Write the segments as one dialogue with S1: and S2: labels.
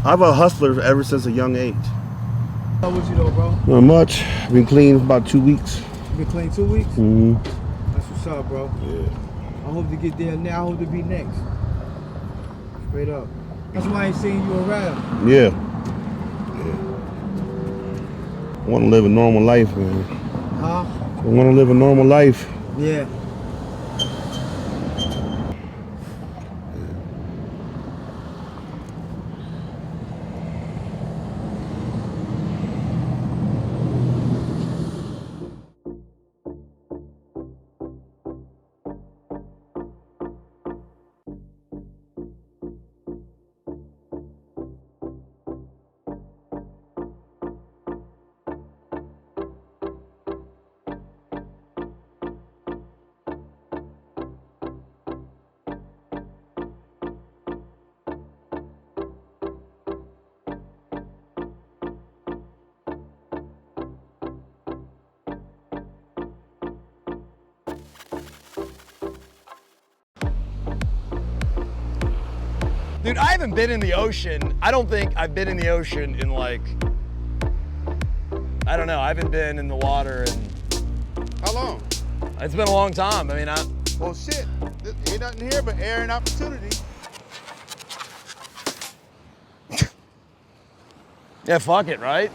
S1: I'm a hustler ever since a young age.
S2: How was you though, bro?
S1: Not much. Been clean for about 2 weeks.
S2: You been clean 2 weeks?
S1: Mm-hmm.
S2: That's what's up, bro.
S1: Yeah.
S2: I hope to get there now. I hope to be next. Straight up. That's why I ain't seeing you around.
S1: Yeah. I want to live a normal life, man.
S2: Huh?
S1: I want to live a normal life.
S2: Yeah.
S3: Dude, I haven't been in the ocean. I don't think I've been in the ocean in like, I don't know, I haven't been in the water in...
S4: How long?
S3: It's been a long time. I mean,
S4: Well, shit, ain't nothing here but air and opportunity.
S3: yeah, fuck it, right?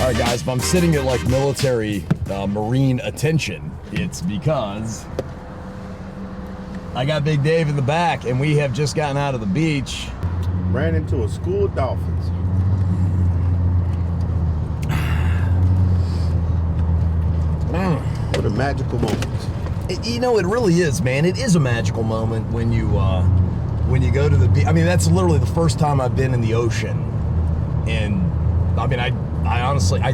S5: All right, guys, if I'm sitting at like military Marine attention, it's because I got Big Dave in the back and we have just gotten out of the beach.
S1: Ran into a school of dolphins. What a magical moment.
S5: You know, it really is, man. It is a magical moment when you go to the beach. I mean, that's literally the first time I've been in the ocean. And I mean, I honestly, I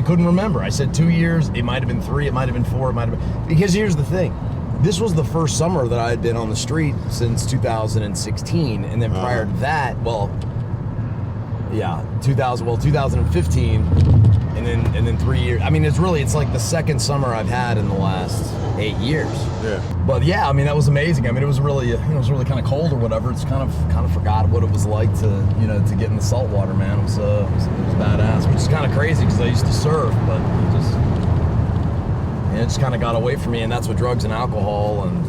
S5: couldn't remember. I said 2 years. It might have been 3. It might have been 4. It might have been, because here's the thing. This was the first summer that I had been on the street since 2016. And then prior to that, well, yeah, 2015. And then 3 years. I mean, it's like the second summer I've had in the last 8 years.
S1: Yeah.
S5: But yeah, I mean, that was amazing. I mean, it was really, it was really kind of cold or whatever. It's kind of forgot what it was like to, to get in the salt water, man. It was badass, which is kind of crazy because I used to surf, but it just kind of got away from me, and that's what drugs and alcohol and,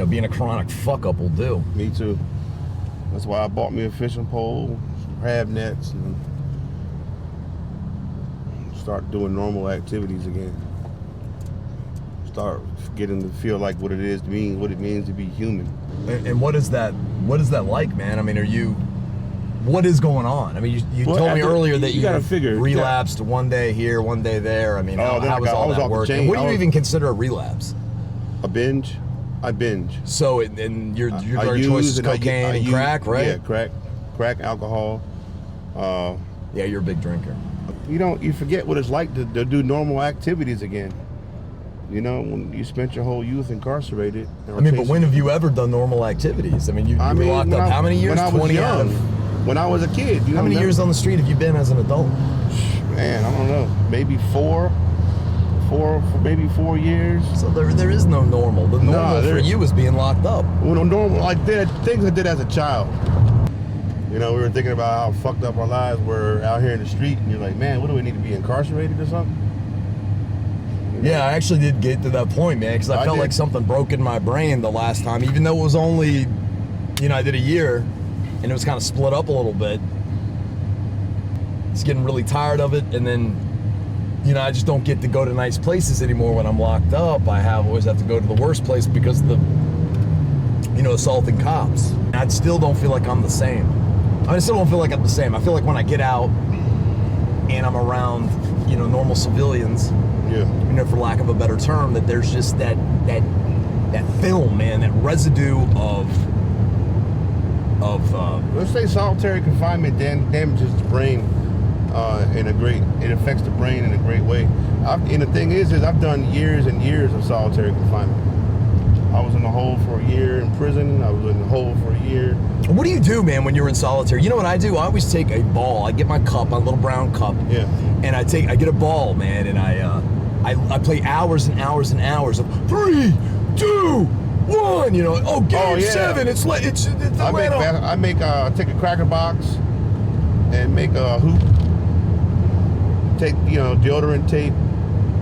S5: being a chronic fuck up will do.
S1: Me too. That's why I bought me a fishing pole, some crab nets, and start doing normal activities again. Start getting to feel like what it is to me, what it means to be human.
S5: And what is that like, man? I mean, what is going on? I mean, you told me earlier that you
S1: gotta figure
S5: relapsed one day here, one day there. I mean, how was all that working? What do you even consider a relapse?
S1: A binge? I binge.
S5: So, and your drug choice is cocaine and crack, right?
S1: Yeah, crack, alcohol.
S5: Yeah, you're a big drinker.
S1: You forget what it's like to do normal activities again. You know, when you spent your whole youth incarcerated.
S5: I mean, but when have you ever done normal activities? I mean, you were locked up how many years?
S1: When I was
S5: 20
S1: young.
S5: out of...
S1: When I was a kid.
S5: How many years on the street have you been as an adult?
S1: Man, I don't know. Maybe maybe 4 years.
S5: So there is no normal. The normal for you is being locked up.
S1: Well, normal, like things I did as a child. You know, we were thinking about how fucked up our lives were out here in the street, and you're like, man, what do we need to be incarcerated or something?
S5: Yeah, I actually did get to that point, man, because I felt like something broke in my brain the last time, even though it was only, you know, I did a year, and it was kind of split up a little bit. It's getting really tired of it, and then, you know, I just don't get to go to nice places anymore when I'm locked up. I always have to go to the worst place because of the, you know, assaulting cops. I still don't feel like I'm the same. I still don't feel like I'm the same. I feel like when I get out and I'm around, you know, normal civilians, you know, for lack of a better term, that there's just that film, man, that residue of
S1: let's say solitary confinement damages the brain it affects the brain in a great way. And the thing is I've done years and years of solitary confinement. I was in the hole for a year in prison. I was in the hole for a year.
S5: What do you do, man, when you're in solitary? You know what I do? I always take a ball. I get my cup, my little brown cup.
S1: Yeah.
S5: And I get a ball, man, and I play hours and hours and hours of 3, 2, 1. You know, game 7. It's
S1: take a cracker box and make a hoop. Take, you know, deodorant tape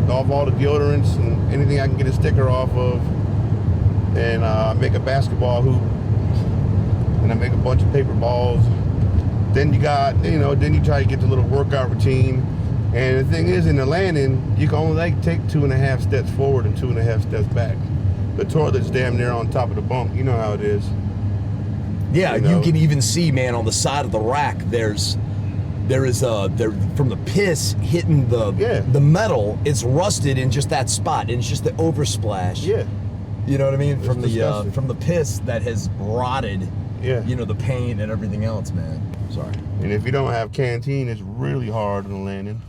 S1: off all the deodorants and anything I can get a sticker off of, and make a basketball hoop, and I make a bunch of paper balls. Then you try to get the little workout routine. And the thing is, in the landing, you can only take 2.5 steps forward and 2.5 steps back. The toilet's damn near on top of the bunk. You know how it is.
S5: Yeah, you can even see, man, on the side of the rack, there is from the piss hitting the metal, it's rusted in just that spot, and it's just the oversplash.
S1: Yeah.
S5: You know what I mean?
S1: It's
S5: from
S1: disgusting.
S5: From the piss that has rotted.
S1: Yeah.
S5: You know, the paint and everything else, man. Sorry.
S1: And if you don't have canteen, it's really hard on the landing.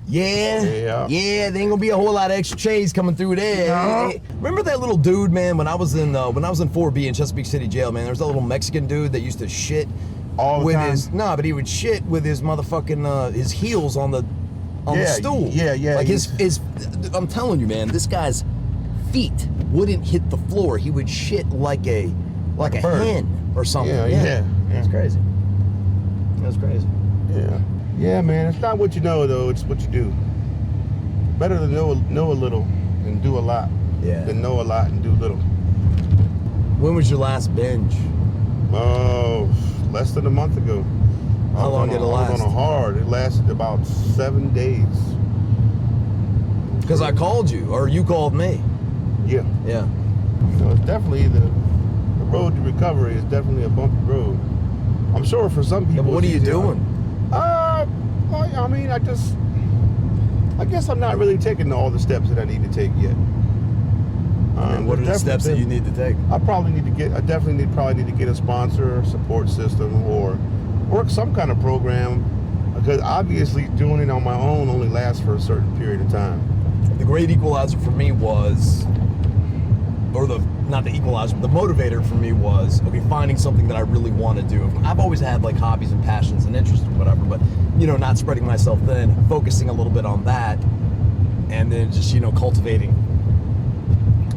S5: Yeah, there ain't gonna be a whole lot of extra chains coming through there.
S1: No.
S5: Remember that little dude, man? When I was in 4B in Chesapeake City Jail, man, there was that little Mexican dude that used to shit
S1: all the time.
S5: But he would shit with his motherfucking his heels on the stool.
S1: Yeah.
S5: Like his I'm telling you, man, this guy's feet wouldn't hit the floor. He would shit like a hen or something.
S1: Yeah.
S5: It's crazy. That's crazy.
S1: Yeah, man. It's not what you know, though. It's what you do. Better to know a little and do a lot than know a lot and do little.
S5: When was your last binge?
S1: Oh, less than a month ago.
S5: How long did it last?
S1: I was on a hard. It lasted about 7 days.
S5: Because I called you, or you called me.
S1: Yeah. So it's definitely the road to recovery is definitely a bumpy road. I'm sure for some people.
S5: But what are you doing?
S1: I mean, I guess I'm not really taking all the steps that I need to take yet.
S5: What are the steps that you need to take?
S1: I probably need to get a sponsor, support system, or work some kind of program, because obviously doing it on my own only lasts for a certain period of time.
S5: The great equalizer for me was, not the equalizer, but the motivator for me was, finding something that I really want to do. I've always had like hobbies and passions and interests or whatever, but, you know, not spreading myself thin, focusing a little bit on that, and then just, you know, cultivating,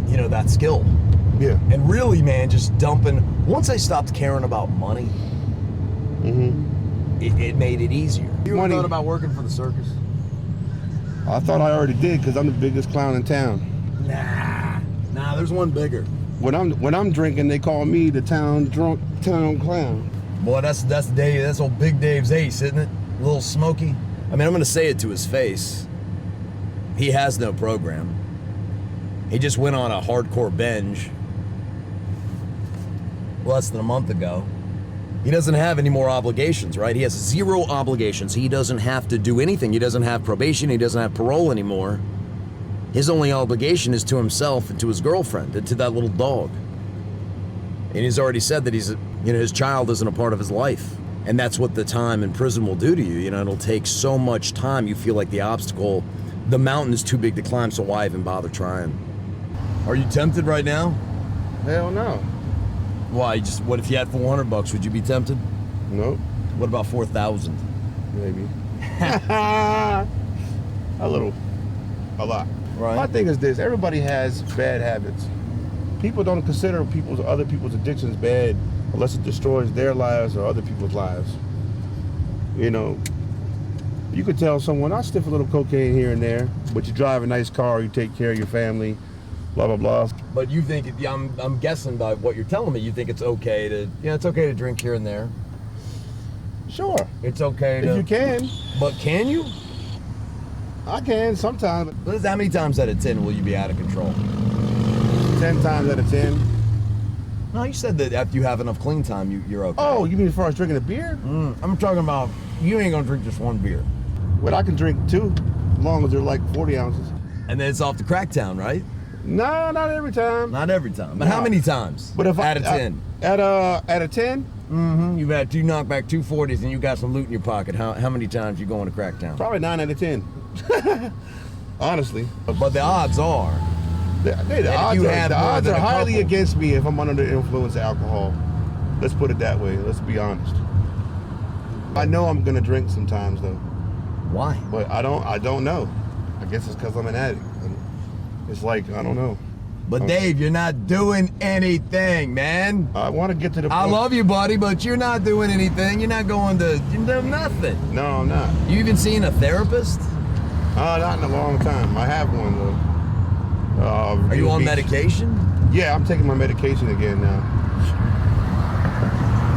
S5: you know, that skill.
S1: Yeah.
S5: And really, man, just dumping. Once I stopped caring about money, it made it easier. You ever thought about working for the circus?
S1: I thought I already did, because I'm the biggest clown in town.
S5: Nah, there's one bigger.
S1: When I'm drinking, they call me the town clown.
S5: Boy, that's old Big Dave's ace, isn't it? A little smoky. I mean, I'm gonna say it to his face. He has no program. He just went on a hardcore binge less than a month ago. He doesn't have any more obligations, right? He has 0 obligations. He doesn't have to do anything. He doesn't have probation. He doesn't have parole anymore. His only obligation is to himself and to his girlfriend and to that little dog. And he's already said that his child isn't a part of his life. And that's what the time in prison will do to you. You know, it'll take so much time. You feel like the obstacle the mountain is too big to climb, so why even bother trying? Are you tempted right now?
S1: Hell no.
S5: Why? Just what if you had $400? Would you be tempted?
S1: Nope.
S5: What about 4,000?
S1: Maybe. A little. A lot.
S5: Right.
S1: My thing is this: everybody has bad habits. People don't consider other people's addictions bad unless it destroys their lives or other people's lives. You know, you could tell someone, I sniff a little cocaine here and there, but you drive a nice car, you take care of your family, blah, blah, blah.
S5: But you think, I'm guessing by what you're telling me, you think it's okay to, it's okay to drink here and there.
S1: Sure.
S5: It's okay to.
S1: If you can.
S5: But can you?
S1: I can sometimes.
S5: How many times out of 10 will you be out of control?
S1: 10 times out of 10.
S5: No, you said that after you have enough clean time, you're okay.
S1: Oh, you mean as far as drinking a beer?
S5: I'm talking about, you ain't gonna drink just one beer.
S1: Well, I can drink 2, as long as they're like 40 ounces.
S5: And then it's off to Cracktown, right?
S1: No, not every time.
S5: Not every time. But
S1: No.
S5: how many times?
S1: But if
S5: out of 10?
S1: Out of 10?
S5: You've had 2 knockback 240s and you got some loot in your pocket. How many times you going to Cracktown?
S1: Probably 9 out of 10. Honestly.
S5: But the odds are,
S1: The odds are highly against me if I'm under the influence of alcohol. Let's put it that way. Let's be honest. I know I'm gonna drink sometimes though,
S5: why?
S1: but I don't know. I guess it's because I'm an addict. It's like, I don't know.
S5: But Dave, you're not doing anything, man.
S1: I want to get to the
S5: I
S1: point.
S5: love you, buddy, but you're not doing anything. You're not going to, you're doing nothing.
S1: No, I'm not.
S5: You even seen a therapist?
S1: Not in a long time. I have one though.
S5: Are you on medication?
S1: Yeah, I'm taking my medication again now.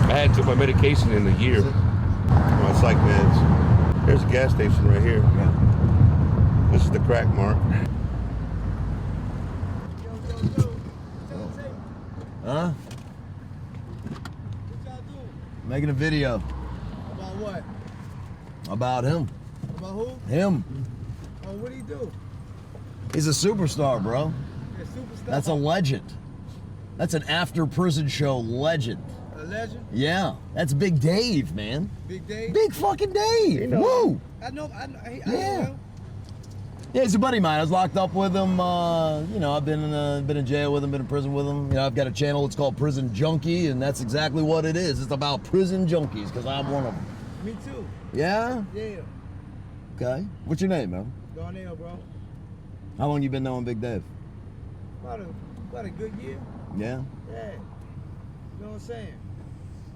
S1: I hadn't took my medication in a year. My psych meds. There's a gas station right here.
S5: Yeah.
S1: This is the crack mark.
S5: Huh? Making a video
S2: About what?
S5: about him.
S2: About who?
S5: Him.
S2: Oh, what do you do?
S5: He's a superstar, bro.
S2: You're a superstar?
S5: That's a legend. That's an AfterPrisonShow legend.
S2: A legend?
S5: Yeah, that's Big Dave, man.
S2: Big Dave?
S5: Big fucking Dave.
S1: You know.
S5: Woo!
S2: I know
S5: Yeah.
S2: him.
S5: Yeah, he's a buddy of mine. I was locked up with him. I've been in jail with him, been in prison with him. I've got a channel. It's called Prison Junkie, and that's exactly what it is. It's about prison junkies, because I'm one of them.
S2: Me too.
S5: Yeah?
S2: Yeah.
S5: Okay. What's your name, man?
S2: Darnell, bro.
S5: How long you been knowing Big Dave?
S2: About a good year.
S5: Yeah?
S2: Yeah. You know what I'm saying?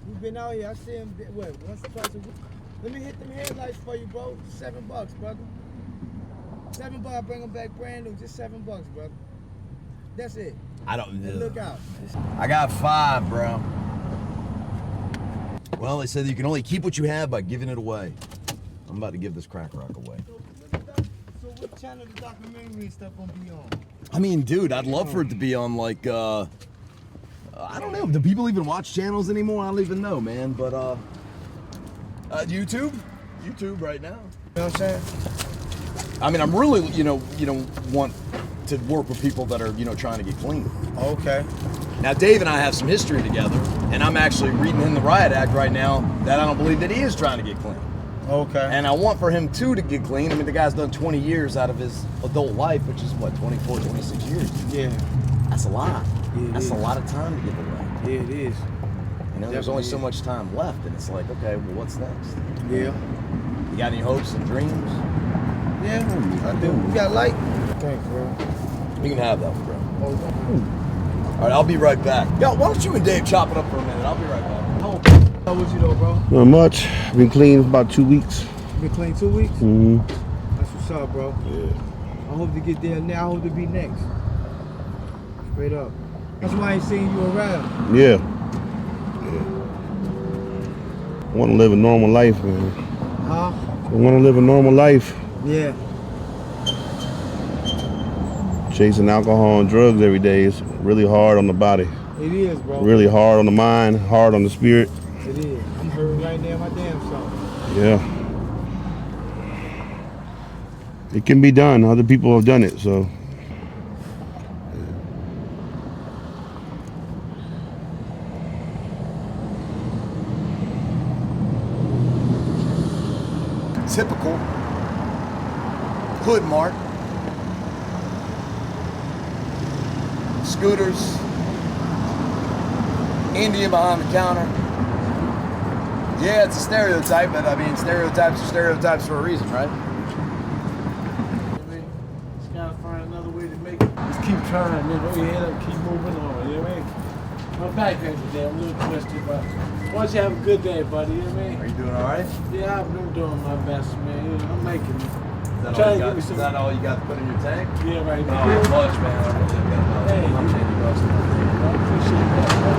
S2: We've been out here. I see him, once or twice a week. Let me hit them headlights for you, bro. $7, brother. $7, I bring them back brand new. Just $7, brother. That's it.
S5: I don't
S2: And look out.
S5: I got 5, bro. Well, they said that you can only keep what you have by giving it away. I'm about to give this crack rock away.
S2: So what channel the documentary and stuff gonna be on?
S5: I mean, dude, I'd love for it to be on like, I don't know. Do people even watch channels anymore? I don't even know, man. But YouTube right now.
S2: You know what I'm saying?
S5: I mean, I'm really, want to work with people that are, trying to get clean.
S2: Okay.
S5: Now, Dave and I have some history together, and I'm actually reading in the riot act right now that I don't believe that he is trying to get clean.
S2: Okay.
S5: And I want for him too to get clean. I mean, the guy's done 20 years out of his adult life, which is what, 24, 26 years.
S2: Yeah.
S5: That's a lot.
S2: Yeah,
S5: That's
S2: is.
S5: a lot of time to give away.
S2: Yeah, it is.
S5: There's only so
S2: Definitely
S5: much time left, and it's like, okay, well, what's next?
S2: Yeah.
S5: You got any hopes and dreams?
S2: Yeah, I do. You got light? Thanks, bro.
S5: You can have that one, bro.
S2: Oh,
S5: All right, I'll be right back. Yo, why don't you and Dave chop it up for a minute? I'll be right back.
S2: how with you though, bro?
S1: Not much. Been clean for about 2 weeks.
S2: You been clean 2 weeks?
S1: Mm-hmm.
S2: That's what's up, bro.
S1: Yeah.
S2: I hope to get there now. I hope to be next. Straight up. That's why I ain't seeing you around.
S1: Yeah. I want to live a normal life, man.
S2: Huh?
S1: I want to live a normal life.
S2: Yeah.
S1: Chasing alcohol and drugs every day is really hard on the body.
S2: It is, bro.
S1: Really hard on the mind, hard on the spirit.
S2: It is. I'm hurting right now, my damn self.
S1: Yeah. It can be done. Other people have done it, so.
S5: Hood Mart. Scooters. Indian behind the counter. Yeah, it's a stereotype, but I mean, stereotypes are stereotypes for a reason, right?
S6: Just gotta find another way to make it. Just keep trying, man. Hold your head up, keep moving on, you know what I mean? My back hurts today, I'm a little twisted, but once you have a good day, buddy, you know what I mean?
S5: Are you doing all right?
S6: Yeah, I've been doing my best, man. You know, I'm making it.
S5: Is that all you got to put in your tank?
S6: Yeah, right
S5: Oh,
S6: now.
S5: much, man. I really got about
S6: Hey,
S5: I'm saying you lost it.
S6: I appreciate that, bro.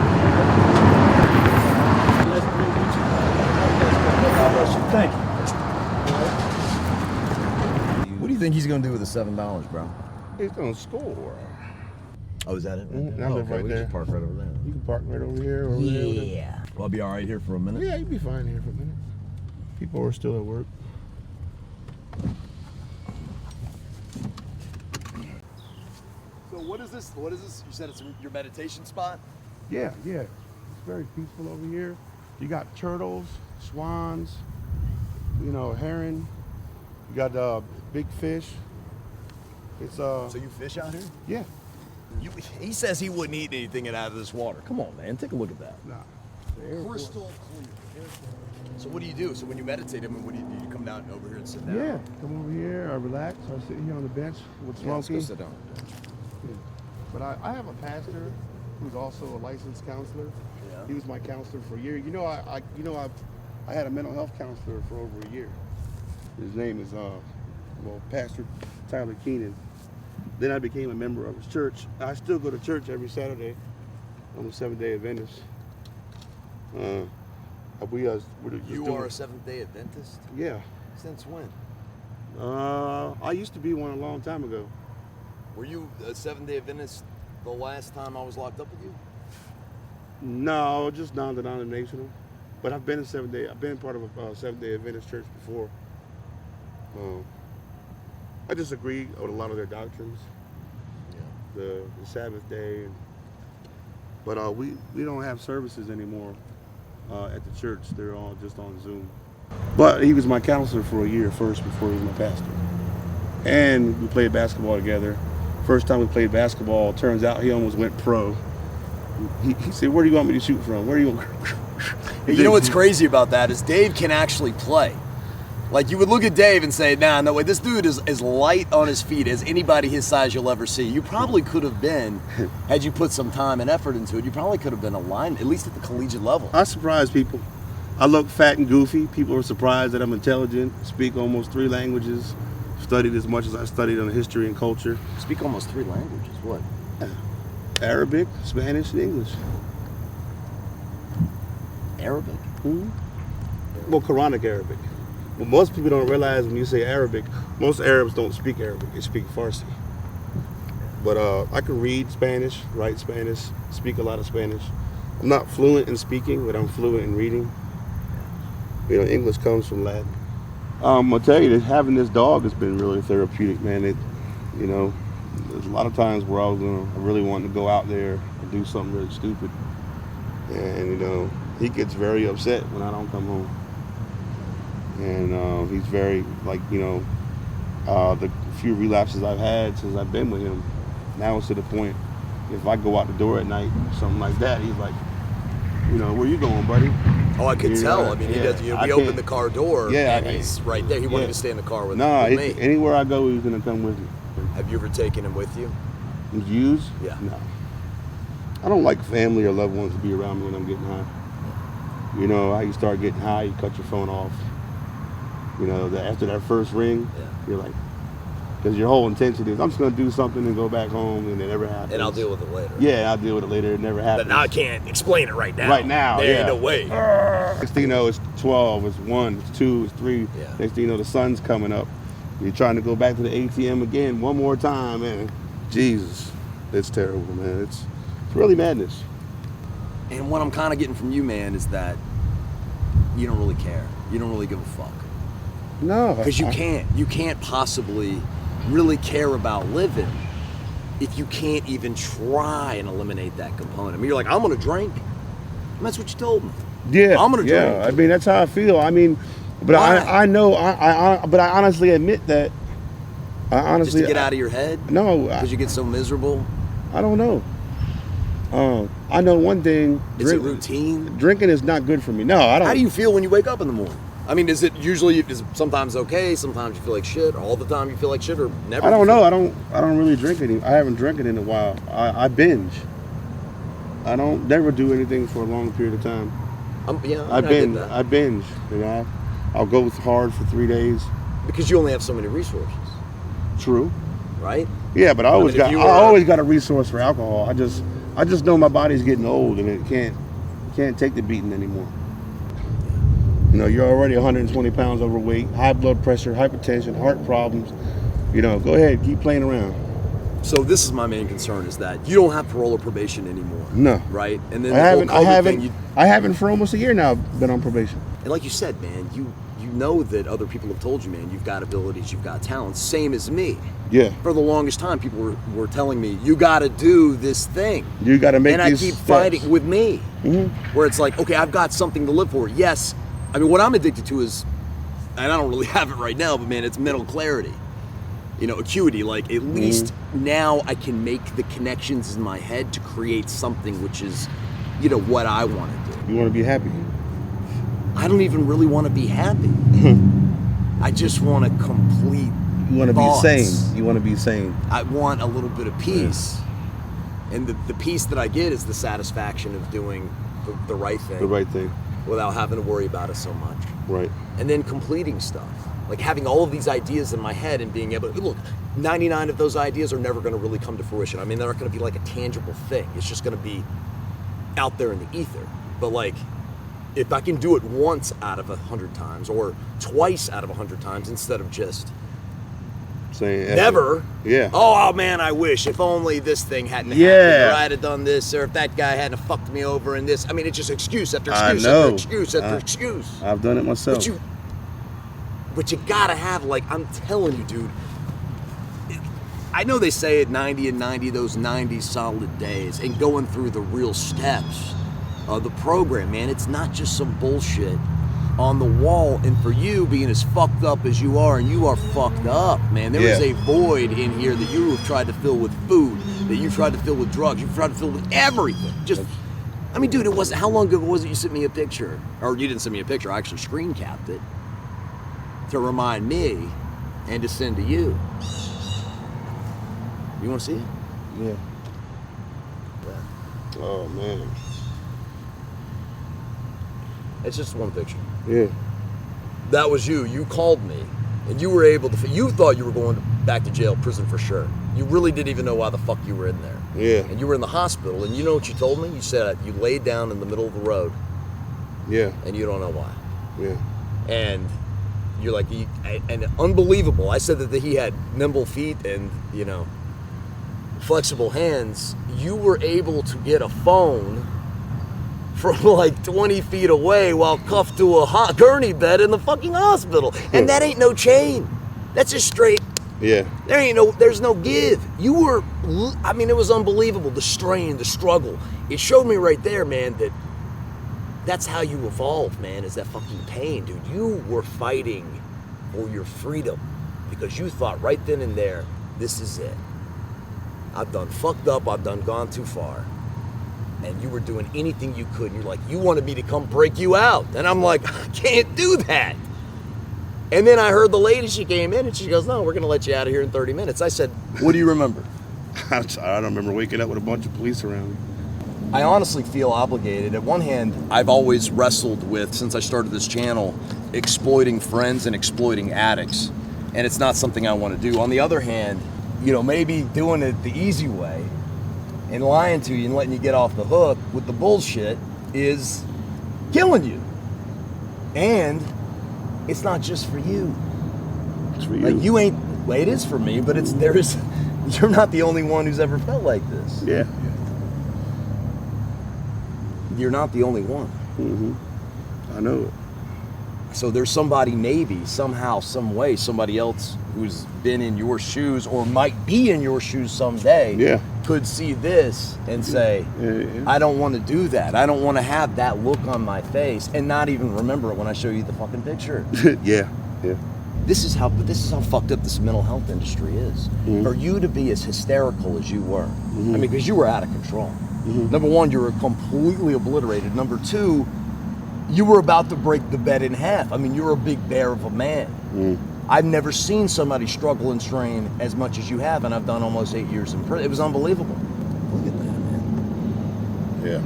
S6: Let's move with you. God bless you. Thank you.
S5: What do you think he's going to do with the $7, bro?
S1: He's gonna score.
S5: Oh, is that it?
S1: I live right
S5: we
S1: there.
S5: just park right over there.
S1: You can park right over here. Over there.
S5: Yeah. Well, I'll be all right here for a minute.
S1: Yeah, you'd be fine here for a minute. People are still at work.
S5: So what is this? What is this? You said it's your meditation spot?
S1: Yeah. It's very peaceful over here. You got turtles, swans, you know, heron. You got big fish. It's
S5: So you fish out here?
S1: yeah.
S5: He says he wouldn't eat anything out of this water. Come on, man. Take a look at that.
S1: Nah. The airport.
S5: Crystal clear. So what do you do? So when you meditate, I mean, what do? You come down over here and sit down?
S1: Yeah, come over here. I relax. I sit here on the bench with
S5: Yeah, let's
S1: Smokey.
S5: go sit down.
S1: Yeah. But I have a pastor who's also a licensed counselor.
S5: Yeah.
S1: He was my counselor for a year. You know, I had a mental health counselor for over a year. His name is Pastor Tyler Keenan. Then I became a member of his church. I still go to church every Saturday. I'm a Seventh-day Adventist. We're just
S5: You
S1: doing-
S5: are a Seventh-day Adventist?
S1: Yeah.
S5: Since when?
S1: I used to be one a long time ago.
S5: Were you a Seventh-day Adventist the last time I was locked up with you?
S1: No, just non-denominational. But I've been I've been part of a Seventh-day Adventist church before. I disagree with a lot of their doctrines.
S5: Yeah.
S1: The Sabbath day. But we don't have services anymore at the church. They're all just on Zoom. But he was my counselor for a year first before he was my pastor. And we played basketball together. First time we played basketball, turns out he almost went pro. He said, "Where do you want me to shoot from? Where do you want?"
S5: Hey, you know what's crazy about that is Dave can actually play. Like, you would look at Dave and say, nah, no way, this dude is as light on his feet as anybody his size you'll ever see. You probably could have been, had you put some time and effort into it, you probably could have been a lineman, at least at the collegiate level.
S1: I surprise people. I look fat and goofy. People are surprised that I'm intelligent, speak almost 3 languages, studied as much as I studied on history and culture.
S5: Speak almost 3 languages, what?
S1: Arabic, Spanish, and English.
S5: Arabic?
S1: Mm-hmm. Well, Quranic Arabic. Well, most people don't realize when you say Arabic, most Arabs don't speak Arabic, they speak Farsi. But I can read Spanish, write Spanish, speak a lot of Spanish. I'm not fluent in speaking, but I'm fluent in reading. You know, English comes from Latin. I'll tell you that having this dog has been really therapeutic, man. You know, there's a lot of times where I really wanted to go out there and do something really stupid. And, you know, he gets very upset when I don't come home. And he's very, like, you know, the few relapses I've had since I've been with him, now it's to the point, if I go out the door at night, something like that, he's like, you know, where you going, buddy?
S5: Oh, I could tell. I mean, he does. You know, we opened the car door, and he's right there. He wanted to stay in the car with me.
S1: Anywhere I go, he's gonna come with me.
S5: Have you ever taken him with you?
S1: Use?
S5: Yeah.
S1: No. I don't like family or loved ones to be around me when I'm getting high. You know, how you start getting high, you cut your phone off. You know, after that first ring, you're like, because your whole intention is, I'm just going to do something and go back home, and it never happens.
S5: And I'll deal with it later.
S1: Yeah, I'll deal with it later. It never happens.
S5: But now I can't explain it right now.
S1: Right now,
S5: there ain't no way.
S1: Next thing you know, it's 12, it's 1, it's 2, it's 3.
S5: Yeah.
S1: Next thing you know, the sun's coming up. You're trying to go back to the ATM again one more time, man. Jesus, it's terrible, man. It's really madness.
S5: And what I'm kind of getting from you, man, is that you don't really care. You don't really give a fuck.
S1: No.
S5: Because you can't possibly really care about living if you can't even try and eliminate that component. I mean, you're like, I'm gonna drink. And that's what you told me.
S1: Yeah.
S5: I'm gonna drink.
S1: Yeah, I mean, that's how I feel. I mean, but I know, but I honestly admit that I honestly
S5: Just to get out of your head?
S1: No,
S5: Because you get so miserable?
S1: I don't know. I know one thing.
S5: Is it routine?
S1: Drinking is not good for me. No, I don't.
S5: How do you feel when you wake up in the morning? I mean, is it sometimes okay? Sometimes you feel like shit. All the time you feel like shit, or never?
S1: I don't know. I don't really drink any. I haven't drinking in a while. I binge. I don't never do anything for a long period of time. I binge. You know, I'll go hard for 3 days.
S5: Because you only have so many resources.
S1: True.
S5: Right?
S1: Yeah, but I always got a resource for alcohol. I just know my body's getting old and it can't take the beating anymore. You know, you're already 120 pounds overweight, high blood pressure, hypertension, heart problems. You know, go ahead, keep playing around.
S5: So this is my main concern, is that you don't have parole or probation anymore.
S1: No.
S5: Right? And then
S1: I haven't for almost a year now been on probation.
S5: And like you said, man, you know that other people have told you, man, you've got abilities, you've got talents. Same as me.
S1: Yeah.
S5: For the longest time, people were telling me, you got to do this thing.
S1: You got to make
S5: these steps. And I keep fighting with me. Where it's like, okay, I've got something to live for. Yes. I mean, what I'm addicted to is, and I don't really have it right now, but man, it's mental clarity. You know, acuity. Like, at least now I can make the connections in my head to create something which is, you know, what I want to do.
S1: You want to be happy.
S5: I don't even really want to be happy. I just want to complete.
S1: You want to
S5: thoughts.
S1: be sane. You want to be sane.
S5: I want a little bit of peace. Yeah. And the peace that I get is the satisfaction of doing the right thing.
S1: The right thing.
S5: Without having to worry about it so much.
S1: Right.
S5: And then completing stuff. Like having all of these ideas in my head and being able to, look, 99 of those ideas are never going to really come to fruition. I mean, they're not going to be like a tangible thing. It's just going to be out there in the ether. But like, if I can do it once out of 100 times or twice out of 100 times instead of just
S1: saying
S5: never.
S1: Yeah.
S5: Oh man, I wish if only this thing hadn't happened, or I'd have done this, or if that guy hadn't fucked me over in this. I mean, it's just excuse after excuse after excuse after excuse.
S1: I've done it myself.
S5: But you gotta have, like, I'm telling you, dude. I know they say it 90 and 90, those 90 solid days, and going through the real steps of the program, man. It's not just some bullshit on the wall. And for you being as fucked up as you are, and you are fucked up, man, there is a void in here that you have tried to fill with food, that you've tried to fill with drugs, you've tried to fill with everything. Just, I mean, dude, it wasn't, how long ago was it you sent me a picture? Or you didn't send me a picture, I actually screen capped it to remind me and to send to you. You want to see it?
S1: Yeah. Oh, man.
S5: It's just one picture.
S1: Yeah.
S5: That was you. You called me, and you were able to. You thought you were going back to jail, prison for sure. You really didn't even know why the fuck you were in there.
S1: Yeah.
S5: And you were in the hospital, and you know what you told me? You said you laid down in the middle of the road.
S1: Yeah.
S5: And you don't know why.
S1: Yeah.
S5: And you're like, and unbelievable. I said that he had nimble feet and, you know, flexible hands. You were able to get a phone from like 20 feet away while cuffed to a gurney bed in the fucking hospital. And that ain't no chain. That's just straight.
S1: Yeah.
S5: There's no give. You were, I mean, it was unbelievable. The strain, the struggle. It showed me right there, man, that that's how you evolve, man, is that fucking pain, dude. You were fighting for your freedom because you thought right then and there, this is it. I've done fucked up. I've done gone too far. And you were doing anything you could. And you're like, you wanted me to come break you out. And I'm like, I can't do that. And then I heard the lady, she came in and she goes, no, we're going to let you out of here in 30 minutes. I said, what do you remember?
S1: I don't remember waking up with a bunch of police around me.
S5: I honestly feel obligated. At one hand, I've always wrestled with, since I started this channel, exploiting friends and exploiting addicts. And it's not something I want to do. On the other hand, you know, maybe doing it the easy way and lying to you and letting you get off the hook with the bullshit is killing you. And it's not just for you.
S1: It's for you.
S5: Like, you ain't, well, it is for me, but you're not the only one who's ever felt like this.
S1: Yeah.
S5: You're not the only one.
S1: Mm-hmm. I know it.
S5: So there's somebody, maybe, somehow, some way, somebody else who's been in your shoes or might be in your shoes someday could see this and say, I don't want to do that. I don't want to have that look on my face and not even remember it when I show you the fucking picture.
S1: Yeah.
S5: this is how fucked up this mental health industry is. For you to be as hysterical as you were, I mean, because you were out of control. Number one, you were completely obliterated. Number two, you were about to break the bed in half. I mean, you're a big bear of a man. I've never seen somebody struggle and strain as much as you have, and I've done almost 8 years in prison. It was unbelievable. Look at that, man.
S1: Yeah.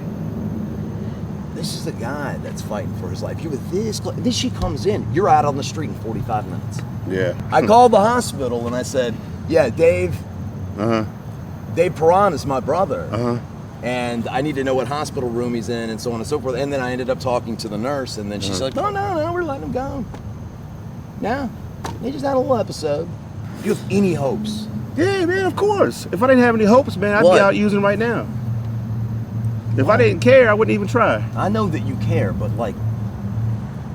S5: This is the guy that's fighting for his life. You were this close. Then she comes in. You're out on the street in 45 minutes.
S1: Yeah.
S5: I called the hospital and I said, yeah, Dave. Dave Perron is my brother. And I need to know what hospital room he's in and so on and so forth. And then I ended up talking to the nurse, and then she's like, no, we're letting him go. No, they just had a little episode. Do you have any hopes?
S1: Yeah, man, of course. If I didn't have any hopes, man, I'd be out using right now. If I didn't care, I wouldn't even try.
S5: I know that you care, but like...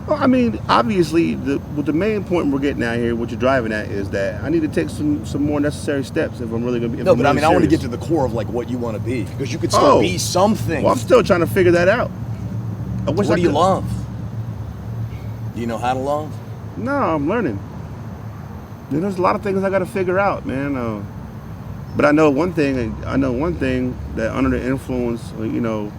S1: Well, I mean, obviously, the main point we're getting at here, what you're driving at, is that I need to take some more necessary steps if I'm really going to be...
S5: No, but I mean, I want to get to the core of like what you want to be, because you could still be something.
S1: Well, I'm still trying to figure that out.
S5: What do you love? Do you know how to love?
S1: No, I'm learning. There's a lot of things I got to figure out, man. But I know one thing. That under the influence,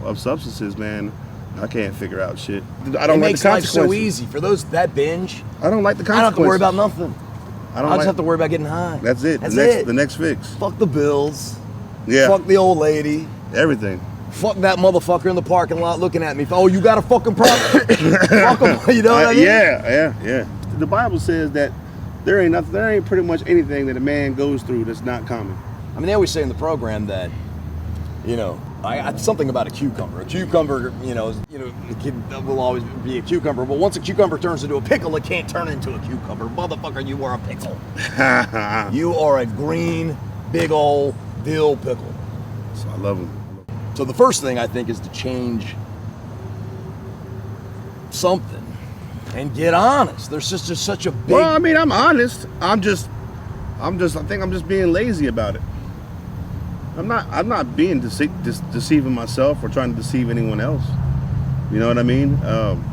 S1: of substances, man, I can't figure out shit. I don't like the consequences. It makes life so
S5: easy for those that binge.
S1: I don't like the consequences.
S5: I don't have to worry about nothing. I just have to worry about getting high.
S1: That's it.
S5: That's
S1: the next fix.
S5: Fuck the bills.
S1: Yeah.
S5: Fuck the old lady.
S1: Everything.
S5: Fuck that motherfucker in the parking lot looking at me. Oh, you got a fucking problem? Fuck him. You know what I mean?
S1: Yeah. The Bible says that there ain't pretty much anything that a man goes through that's not common.
S5: I mean, they always say in the program that, something about a cucumber. A cucumber, it will always be a cucumber. But once a cucumber turns into a pickle, it can't turn into a cucumber. Motherfucker, you are a pickle. You are a green, big old dill pickle.
S1: So I love him.
S5: So the first thing I think is to change something and get honest. There's just such a big...
S1: Well, I mean, I'm honest. I think I'm just being lazy about it. I'm not being deceiving myself or trying to deceive anyone else. You know what I mean?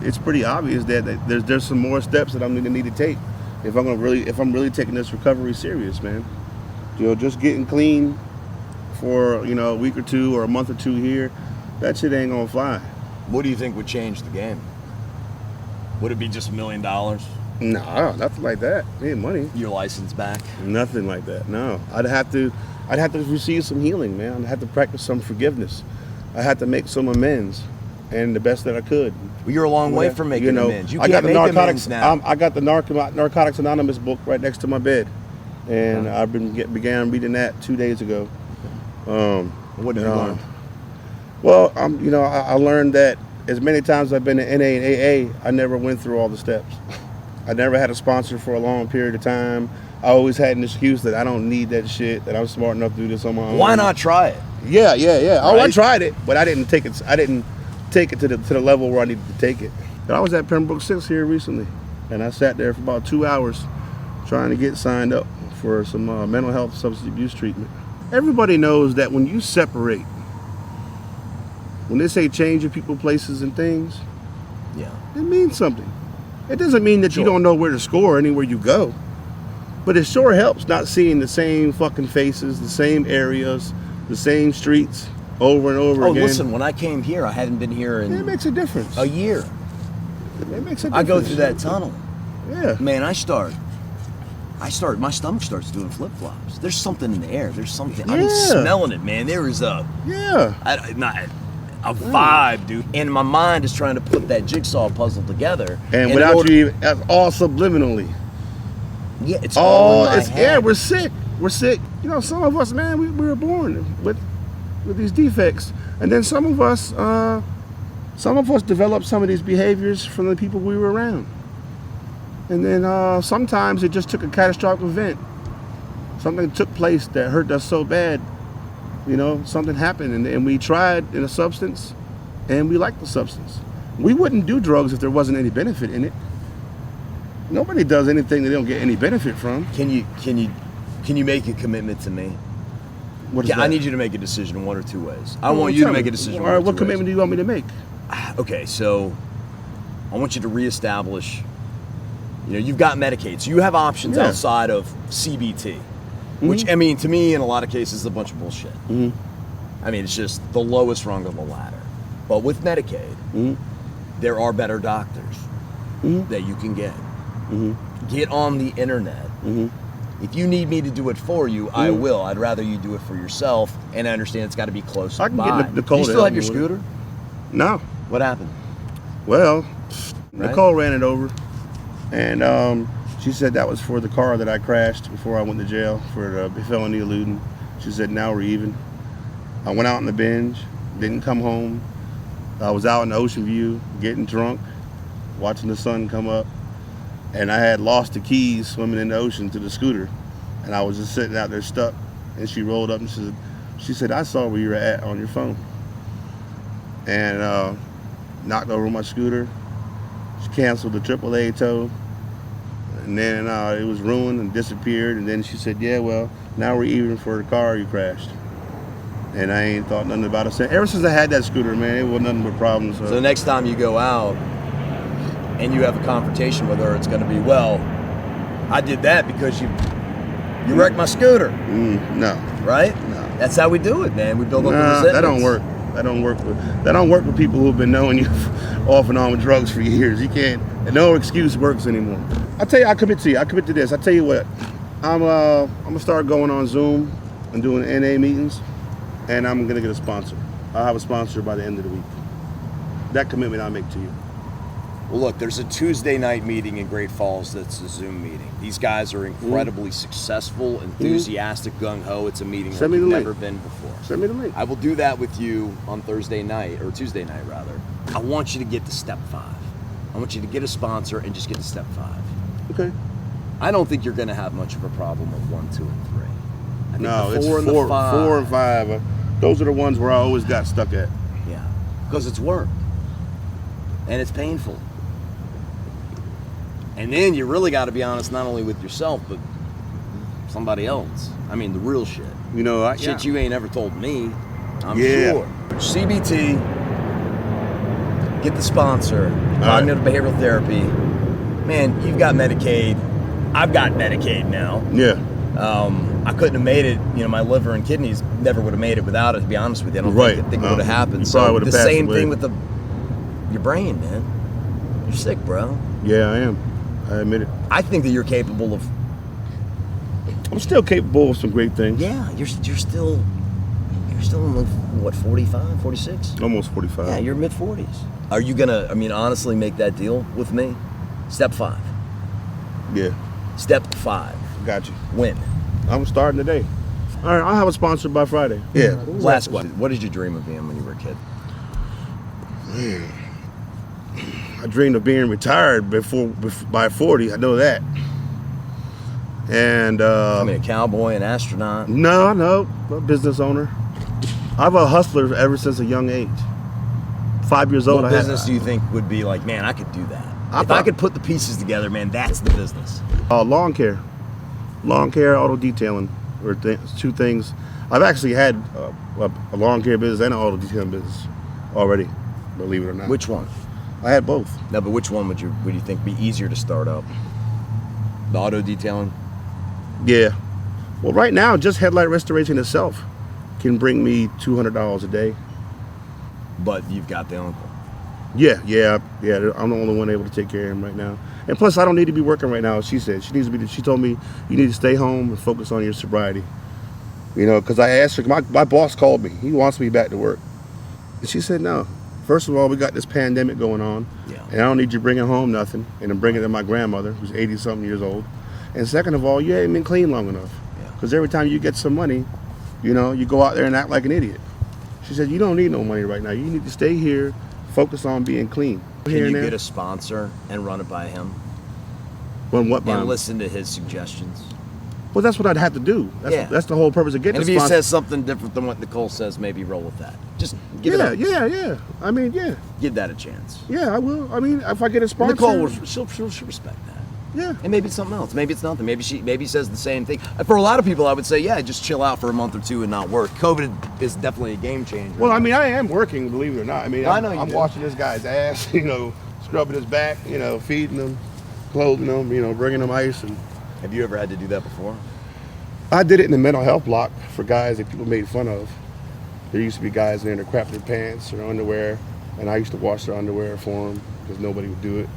S1: It's pretty obvious that there's some more steps that I'm going to need to take if I'm really taking this recovery serious, man. Just getting clean for a week or two or a month or two here, that shit ain't gonna fly.
S5: What do you think would change the game? Would it be just $1 million?
S1: No, nothing like that. Ain't money.
S5: Your license back?
S1: Nothing like that. No, I'd have to receive some healing, man. I'd have to practice some forgiveness. I had to make some amends, and the best that I could.
S5: Well, you're a long way from making amends. You can't
S1: got the
S5: make
S1: narcotics
S5: amends now.
S1: I got the Narcotics Anonymous book right next to my bed, and I began reading that 2 days ago.
S5: What did you learn?
S1: Well, I learned that as many times as I've been to NA and AA, I never went through all the steps. I never had a sponsor for a long period of time. I always had an excuse that I don't need that shit, that I'm smart enough to do this on my own.
S5: Why not try it?
S1: Yeah.
S5: Right?
S1: Oh, I tried it, but I didn't take it to the level where I needed to take it. But I was at Pembroke 6 here recently, and I sat there for about 2 hours trying to get signed up for some mental health substance abuse treatment. Everybody knows that when you separate, when they say change of people, places, and things, it means something. It doesn't mean that you don't know where to score anywhere you go, but it sure helps not seeing the same fucking faces, the same areas, the same streets over and over again.
S5: Oh, listen, when I came here, I hadn't been here in...
S1: It makes a difference.
S5: A year.
S1: It makes a difference.
S5: I go through that tunnel.
S1: Yeah.
S5: Man, my stomach starts doing flip-flops. There's something in the air. There's something. I'm smelling it, man. There is a vibe, dude. And my mind is trying to put that jigsaw puzzle together.
S1: And without you even, all subliminally.
S5: Yeah, it's all in my head.
S1: Yeah, we're sick. We're sick. Some of us, man, we were born with these defects. And then some of us developed some of these behaviors from the people we were around. And then sometimes it just took a catastrophic event. Something took place that hurt us so bad. Something happened and we tried in a substance and we liked the substance. We wouldn't do drugs if there wasn't any benefit in it. Nobody does anything they don't get any benefit from.
S5: Can you make a commitment to me?
S1: What is that?
S5: I need you to make a decision in one or two ways. I want you to make a decision.
S1: All right, what commitment do you want me to make?
S5: Okay, so I want you to reestablish You know, you've got Medicaid, so you have options outside of CBT, which, I mean, to me, in a lot of cases, is a bunch of bullshit. I mean, it's just the lowest rung of the ladder. But with Medicaid, there are better doctors that you can get. Get on the internet. If you need me to do it for you, I will. I'd rather you do it for yourself, and I understand it's got to be close
S1: I can
S5: by.
S1: get Nicole.
S5: Do you still have your scooter?
S1: No.
S5: What happened?
S1: Well,
S5: Right?
S1: Nicole ran it over, and she said that was for the car that I crashed before I went to jail for felony eluding. She said now we're even. I went out on the binge, didn't come home. I was out in Ocean View getting drunk, watching the sun come up, and I had lost the keys swimming in the ocean to the scooter, and I was just sitting out there stuck. And she rolled up and she said, I saw where you were at on your phone, and knocked over my scooter. She canceled the AAA tow, and then it was ruined and disappeared. And then she said, yeah, well, now we're even for the car you crashed. And I ain't thought nothing about it. Ever since I had that scooter, man, it was nothing but problems.
S5: So next time you go out and you have a confrontation with her, it's going to be, well, I did that because you wrecked my scooter.
S1: No.
S5: Right?
S1: No.
S5: That's how we do it, man. We build up the resentments.
S1: That don't work. That don't work with people who've been knowing you off and on with drugs for years. You can't. No excuse works anymore. I tell you, I commit to you. I commit to this. I tell you what. I'm gonna start going on Zoom and doing NA meetings, and I'm gonna get a sponsor. I'll have a sponsor by the end of the week. That commitment I make to you.
S5: Well, look, there's a Tuesday night meeting in Great Falls that's a Zoom meeting. These guys are incredibly successful, enthusiastic, gung-ho. It's a meeting like you've never been before.
S1: Send me the link.
S5: I will do that with you on Thursday night, or Tuesday night, rather. I want you to get to step 5. I want you to get a sponsor and just get to step 5.
S1: Okay.
S5: I don't think you're going to have much of a problem with 1, 2, and 3. I think
S1: No,
S5: the
S1: it's
S5: 4 and the
S1: 4
S5: 5.
S1: and 5. Those are the ones where I always got stuck at.
S5: Yeah, because it's work. And it's painful. And then you really got to be honest, not only with yourself, but somebody else. I mean, the real shit.
S1: You know,
S5: Shit you ain't ever told me, I'm
S1: Yeah.
S5: sure. CBT, get the sponsor, cognitive behavioral therapy. Man, you've got Medicaid. I've got Medicaid now.
S1: Yeah.
S5: I couldn't have made it. You know, my liver and kidneys never would have made it without it, to be honest with you. I don't think it would have happened.
S1: You
S5: So
S1: probably would've
S5: the
S1: passed
S5: same
S1: away.
S5: thing with your brain, man. You're sick, bro.
S1: Yeah, I am. I admit it.
S5: I think that you're capable of.
S1: I'm still capable of some great things.
S5: Yeah, you're still in like, what, 45, 46?
S1: Almost 45.
S5: Yeah, you're mid 40s. Are you gonna, I mean, honestly make that deal with me? Step 5.
S1: Yeah.
S5: Step 5.
S1: Got you.
S5: When?
S1: I'm starting today. All right, I'll have a sponsor by Friday. Yeah.
S5: Last one. What did you dream of being when you were a kid?
S1: I dreamed of being retired by 40. I know that. And
S5: I mean, a cowboy, an astronaut.
S1: no, a business owner. I'm a hustler ever since a young age. 5 years old.
S5: What business do you think would be like, man, I could do that? If I could put the pieces together, man, that's the business.
S1: Lawn care, auto detailing, or two things. I've actually had a lawn care business and an auto detailing business already, believe it or not.
S5: Which one?
S1: I had both.
S5: No, but which one would you think be easier to start up? The auto detailing?
S1: Yeah. Well, right now, just headlight restoration itself can bring me $200 a day.
S5: But you've got the uncle.
S1: Yeah. I'm the only one able to take care of him right now. And plus, I don't need to be working right now. She said she told me you need to stay home and focus on your sobriety. You know, because I asked her. My boss called me. He wants me back to work, and she said no. First of all, we got this pandemic going on, and I don't need you bringing home nothing, and I'm bringing it to my grandmother, who's 80-something years old. And second of all, you ain't been clean long enough. Because every time you get some money, you know, you go out there and act like an idiot. She said, you don't need no money right now. You need to stay here, focus on being clean.
S5: Can you get a sponsor and run it by him?
S1: When what by
S5: and
S1: him?
S5: listen to his suggestions?
S1: Well, that's what I'd have to do. That's the whole purpose of getting a
S5: sponsor. And if he
S1: sponsor.
S5: says something different than what Nicole says, maybe roll with that. Just give it up.
S1: Yeah. I mean, yeah.
S5: Give that a chance.
S1: Yeah, I will. I mean, if I get a sponsor.
S5: Nicole, she'll respect that.
S1: Yeah.
S5: And maybe it's something else. Maybe it's nothing. Maybe she says the same thing. For a lot of people, I would say, yeah, just chill out for a month or two and not work. COVID is definitely a game changer.
S1: Well, I mean, I am working, believe it or not. I mean,
S5: I know you
S1: I'm
S5: do.
S1: washing this guy's ass, you know, scrubbing his back, you know, feeding him. clothing them, you know, bringing them ice. And
S5: Have you ever had to do that before?
S1: I did it in the mental health block for guys that people made fun of. There used to be guys in there that crapped their pants or underwear, and I used to wash their underwear for them because nobody would do it.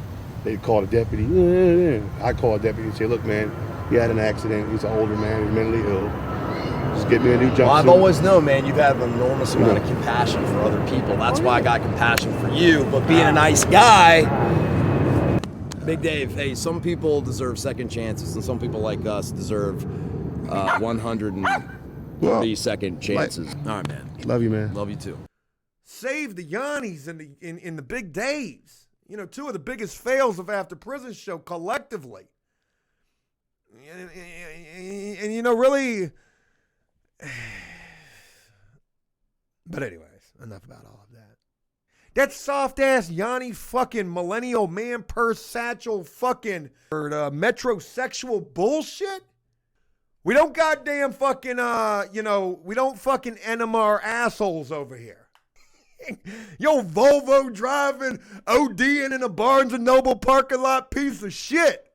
S1: They'd call the deputy. I call a deputy and say, look, man, he had an accident. He's an older man. He's mentally ill. Just get me a new jumpsuit.
S5: Well, I've always known, man, you've had an enormous amount of compassion for other people. That's why I got compassion for you. But being a nice guy, Big Dave, hey, some people deserve second chances, and some people like us deserve 132nd chances. All right, man.
S1: Love you, man.
S5: Love you too.
S7: Save the Yannis in the big days. You know, two of the biggest fails of After Prison Show collectively. And you know, really. But anyways, enough about all of that. That soft ass Yanni fucking millennial man purse satchel fucking metrosexual bullshit. We don't goddamn fucking we don't fucking enema our assholes over here. Yo, Volvo driving, ODing in a Barnes & Noble parking lot piece of shit.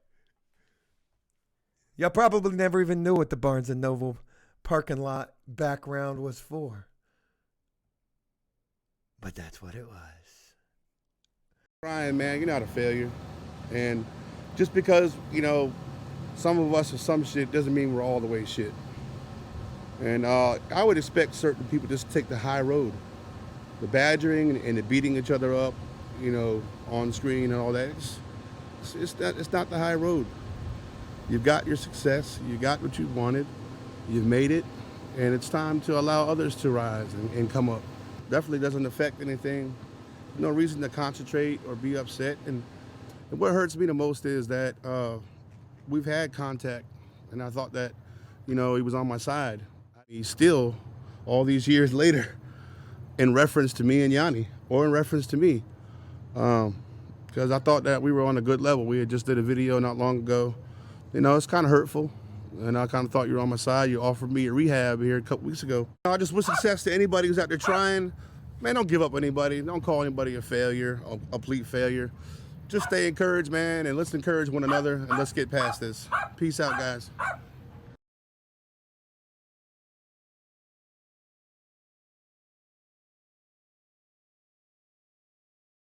S7: Y'all probably never even knew what the Barnes & Noble parking lot background was for. But that's what it was.
S1: Ryan, man, you're not a failure. And just because, you know, some of us are some shit doesn't mean we're all the way shit. And I would expect certain people just to take the high road. The badgering and the beating each other up, you know, on screen and all that, it's not the high road. You've got your success, you got what you wanted, you've made it, and it's time to allow others to rise and come up. Definitely doesn't affect anything. No reason to concentrate or be upset. And what hurts me the most is that we've had contact, and I thought that, you know, he was on my side. He's still, all these years later, in reference to me and Yanni, or in reference to me. Because I thought that we were on a good level. We had just did a video not long ago. You know, it's kind of hurtful. And I kind of thought you were on my side. You offered me a rehab here a couple weeks ago. I just wish success to anybody who's out there trying. Man, don't give up on anybody. Don't call anybody a failure, a complete failure. Just stay encouraged, man, and let's encourage one another, and let's get past this. Peace out, guys.